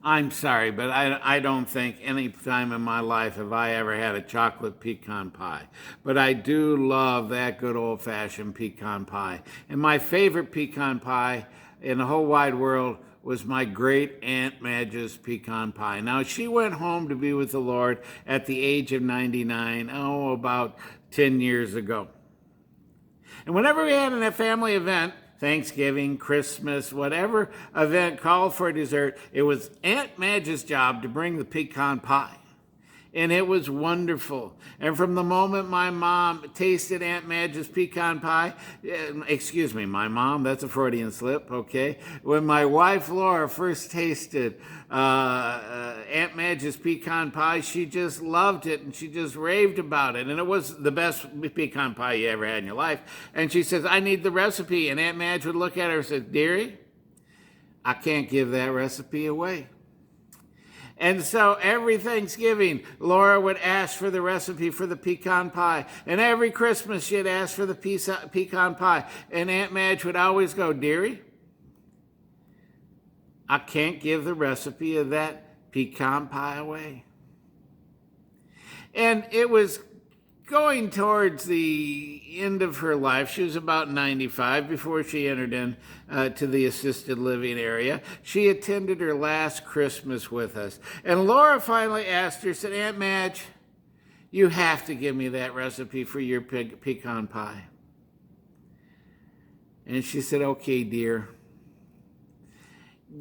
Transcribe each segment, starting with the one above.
I'm sorry, but I don't think any time in my life have I ever had a chocolate pecan pie. But I do love that good old-fashioned pecan pie. And my favorite pecan pie in the whole wide world was my great Aunt Madge's pecan pie. Now, she went home to be with the Lord at the age of 99, about 10 years ago. And whenever we had a family event, Thanksgiving, Christmas, whatever event called for dessert, it was Aunt Madge's job to bring the pecan pie. And it was wonderful. And from the moment my mom tasted Aunt Madge's pecan pie, excuse me, my mom, that's a Freudian slip, okay? When my wife Laura first tasted Aunt Madge's pecan pie, she just loved it and she just raved about it. And it was the best pecan pie you ever had in your life. And she says, I need the recipe. And Aunt Madge would look at her and say, dearie, I can't give that recipe away. And so every Thanksgiving, Laura would ask for the recipe for the pecan pie. And every Christmas, she'd ask for the pecan pie. And Aunt Madge would always go, dearie, I can't give the recipe of that pecan pie away. And it was going towards the end of her life. She was about 95 before she entered in to the assisted living area. She attended her last Christmas with us. And Laura finally asked her, said, Aunt Madge, you have to give me that recipe for your pecan pie. And she said, okay, dear.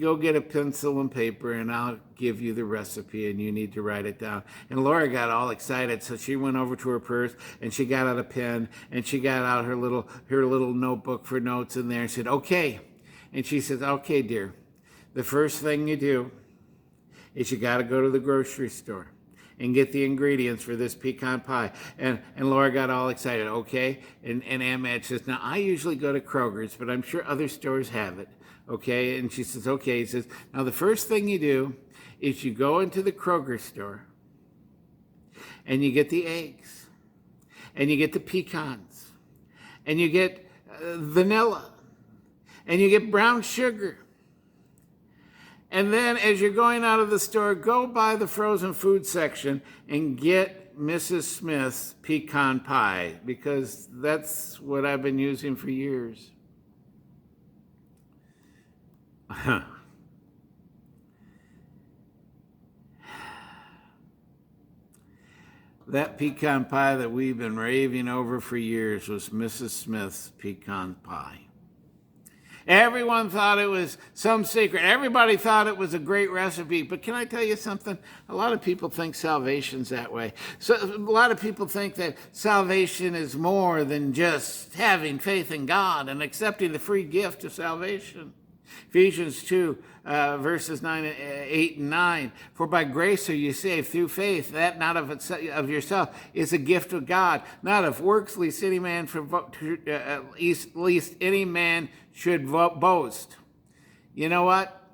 Go get a pencil and paper and I'll give you the recipe and you need to write it down. And Laura got all excited, so she went over to her purse and she got out a pen and she got out her little notebook for notes in there and said, okay. And she says, okay, dear, the first thing you do is you got to go to the grocery store and get the ingredients for this pecan pie. And Laura got all excited, okay? And Aunt Madge says, now I usually go to Kroger's, but I'm sure other stores have it. Okay, and she says, okay. He says, now the first thing you do is you go into the Kroger store and you get the eggs and you get the pecans and you get vanilla and you get brown sugar. And then as you're going out of the store, go by the frozen food section and get Mrs. Smith's pecan pie, because that's what I've been using for years. That pecan pie that we've been raving over for years was Mrs. Smith's pecan pie. Everyone thought it was some secret. Everybody thought it was a great recipe. But can I tell you something? A lot of people think salvation's that way. So a lot of people think that salvation is more than just having faith in God and accepting the free gift of salvation. Ephesians 2, verses 8 and 9. For by grace are you saved through faith, that not of yourself is a gift of God, not of works, lest any man least any man should boast. You know what?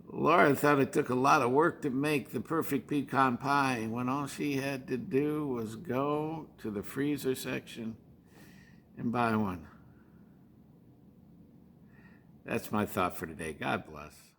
Laura thought it took a lot of work to make the perfect pecan pie when all she had to do was go to the freezer section and buy one. That's my thought for today. God bless.